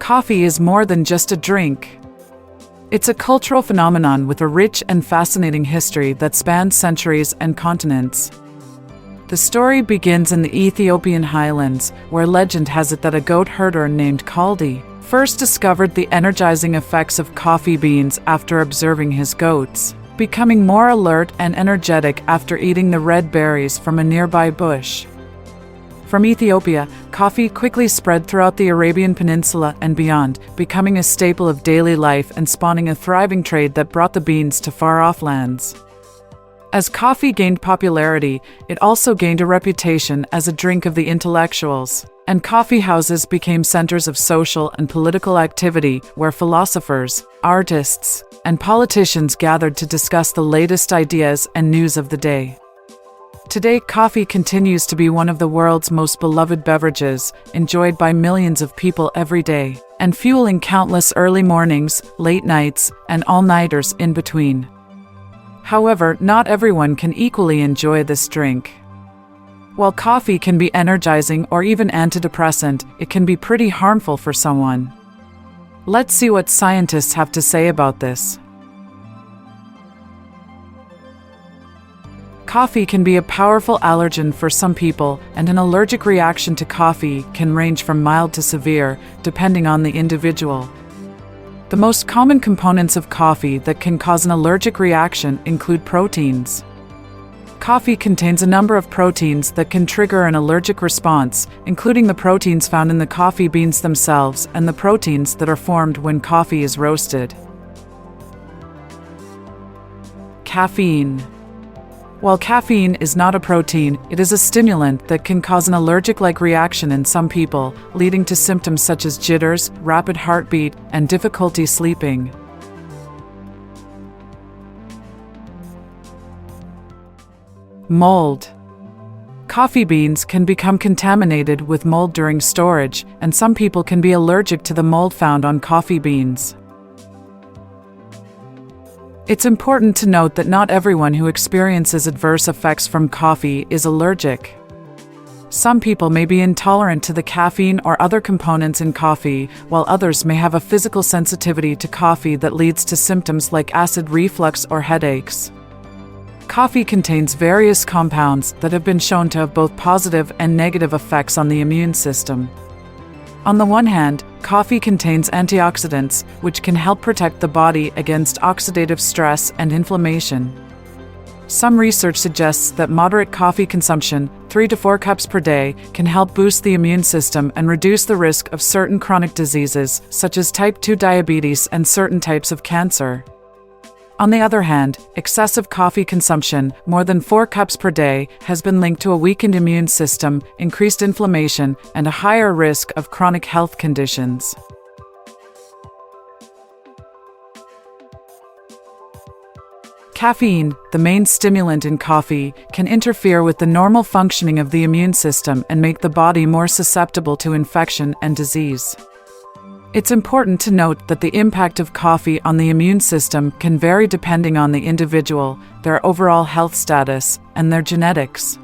Coffee is more than just a drink. It's a cultural phenomenon with a rich and fascinating history that spans centuries and continents. The story begins in the Ethiopian highlands, where legend has it that a goat herder named Kaldi first discovered the energizing effects of coffee beans after observing his goats, becoming more alert and energetic after eating the red berries from a nearby bush. From Ethiopia, coffee quickly spread throughout the Arabian Peninsula and beyond, becoming a staple of daily life and spawning a thriving trade that brought the beans to far-off lands. As coffee gained popularity, it also gained a reputation as a drink of the intellectuals, and coffee houses became centers of social and political activity where philosophers, artists, and politicians gathered to discuss the latest ideas and news of the day. Today, coffee continues to be one of the world's most beloved beverages, enjoyed by millions of people every day, and fueling countless early mornings, late nights, and all-nighters in between. However, not everyone can equally enjoy this drink. While coffee can be energizing or even antidepressant, it can be pretty harmful for someone. Let's see what scientists have to say about this. Coffee can be a powerful allergen for some people, and an allergic reaction to coffee can range from mild to severe, depending on the individual. The most common components of coffee that can cause an allergic reaction include proteins. Coffee contains a number of proteins that can trigger an allergic response, including the proteins found in the coffee beans themselves and the proteins that are formed when coffee is roasted. Caffeine. While caffeine is not a protein, it is a stimulant that can cause an allergic-like reaction in some people, leading to symptoms such as jitters, rapid heartbeat, and difficulty sleeping. Mold. Coffee beans can become contaminated with mold during storage, and some people can be allergic to the mold found on coffee beans. It's important to note that not everyone who experiences adverse effects from coffee is allergic. Some people may be intolerant to the caffeine or other components in coffee, while others may have a physical sensitivity to coffee that leads to symptoms like acid reflux or headaches. Coffee contains various compounds that have been shown to have both positive and negative effects on the immune system. On the one hand, coffee contains antioxidants, which can help protect the body against oxidative stress and inflammation. Some research suggests that moderate coffee consumption, 3 to 4 cups per day, can help boost the immune system and reduce the risk of certain chronic diseases, such as type 2 diabetes and certain types of cancer. On the other hand, excessive coffee consumption, more than 4 cups per day, has been linked to a weakened immune system, increased inflammation, and a higher risk of chronic health conditions. Caffeine, the main stimulant in coffee, can interfere with the normal functioning of the immune system and make the body more susceptible to infection and disease. It's important to note that the impact of coffee on the immune system can vary depending on the individual, their overall health status, and their genetics.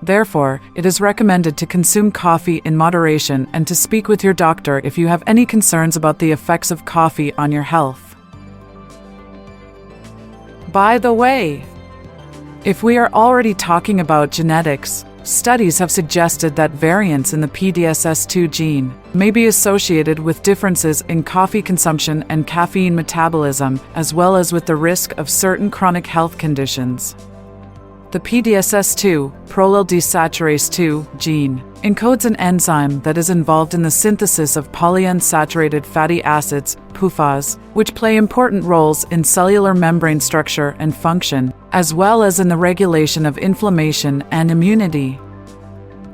Therefore, it is recommended to consume coffee in moderation and to speak with your doctor if you have any concerns about the effects of coffee on your health. By the way, if we are already talking about genetics, studies have suggested that variants in the PDSS2 gene may be associated with differences in coffee consumption and caffeine metabolism, as well as with the risk of certain chronic health conditions. The PDSS2, prolyl desaturase 2, gene, encodes an enzyme that is involved in the synthesis of polyunsaturated fatty acids, PUFAs, which play important roles in cellular membrane structure and function, as well as in the regulation of inflammation and immunity.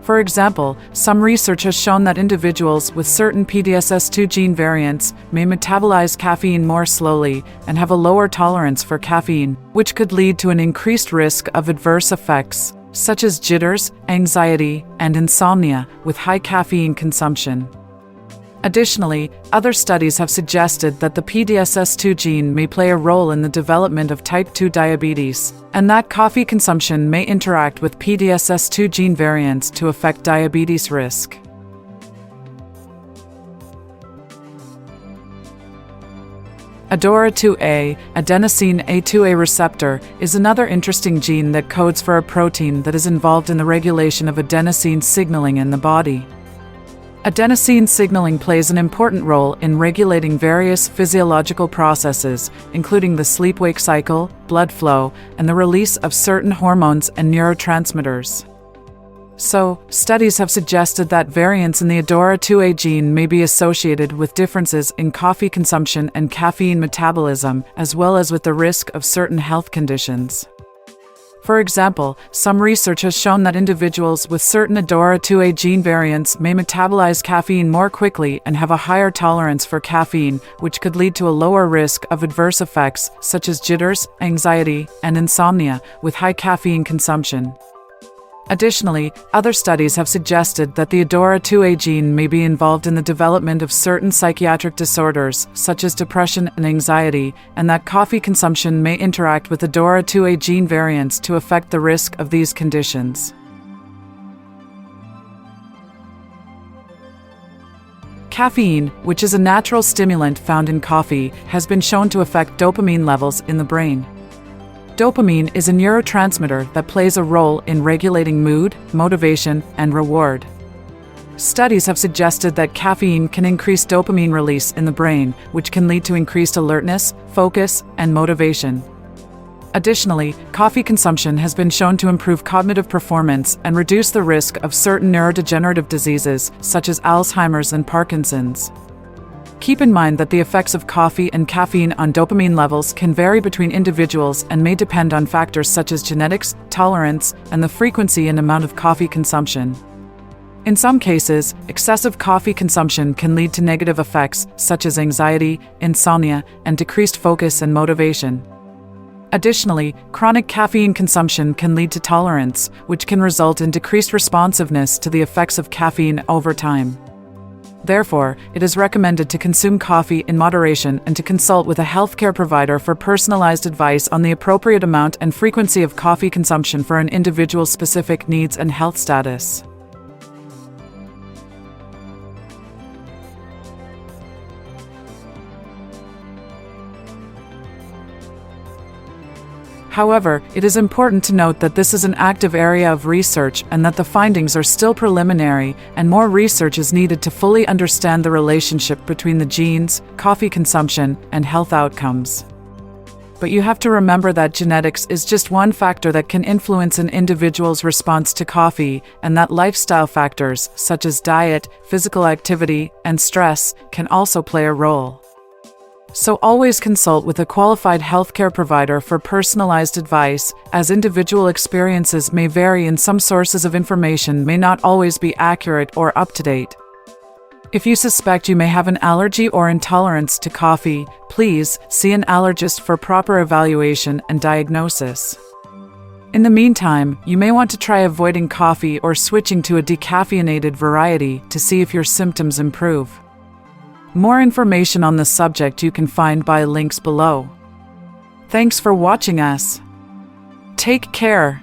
For example, some research has shown that individuals with certain PDSS2 gene variants may metabolize caffeine more slowly and have a lower tolerance for caffeine, which could lead to an increased risk of adverse effects, such as jitters, anxiety, and insomnia, with high caffeine consumption. Additionally, other studies have suggested that the PDSS2 gene may play a role in the development of type 2 diabetes, and that coffee consumption may interact with PDSS2 gene variants to affect diabetes risk. ADORA2A, adenosine A2A receptor, is another interesting gene that codes for a protein that is involved in the regulation of adenosine signaling in the body. Adenosine signaling plays an important role in regulating various physiological processes, including the sleep-wake cycle, blood flow, and the release of certain hormones and neurotransmitters. So, studies have suggested that variants in the ADORA2A gene may be associated with differences in coffee consumption and caffeine metabolism, as well as with the risk of certain health conditions. For example, some research has shown that individuals with certain ADORA2A gene variants may metabolize caffeine more quickly and have a higher tolerance for caffeine, which could lead to a lower risk of adverse effects such as jitters, anxiety, and insomnia with high caffeine consumption. Additionally, other studies have suggested that the ADORA2A gene may be involved in the development of certain psychiatric disorders, such as depression and anxiety, and that coffee consumption may interact with ADORA2A gene variants to affect the risk of these conditions. Caffeine, which is a natural stimulant found in coffee, has been shown to affect dopamine levels in the brain. Dopamine is a neurotransmitter that plays a role in regulating mood, motivation, and reward. Studies have suggested that caffeine can increase dopamine release in the brain, which can lead to increased alertness, focus, and motivation. Additionally, coffee consumption has been shown to improve cognitive performance and reduce the risk of certain neurodegenerative diseases, such as Alzheimer's and Parkinson's. Keep in mind that the effects of coffee and caffeine on dopamine levels can vary between individuals and may depend on factors such as genetics, tolerance, and the frequency and amount of coffee consumption. In some cases, excessive coffee consumption can lead to negative effects such as anxiety, insomnia, and decreased focus and motivation. Additionally, chronic caffeine consumption can lead to tolerance, which can result in decreased responsiveness to the effects of caffeine over time. Therefore, it is recommended to consume coffee in moderation and to consult with a healthcare provider for personalized advice on the appropriate amount and frequency of coffee consumption for an individual's specific needs and health status. However, it is important to note that this is an active area of research and that the findings are still preliminary, and more research is needed to fully understand the relationship between the genes, coffee consumption, and health outcomes. But you have to remember that genetics is just one factor that can influence an individual's response to coffee, and that lifestyle factors, such as diet, physical activity, and stress, can also play a role. So always consult with a qualified healthcare provider for personalized advice, as individual experiences may vary and some sources of information may not always be accurate or up to date. If you suspect you may have an allergy or intolerance to coffee, please see an allergist for proper evaluation and diagnosis. In the meantime, you may want to try avoiding coffee or switching to a decaffeinated variety to see if your symptoms improve. More information on the subject you can find by links below. Thanks for watching us. Take care.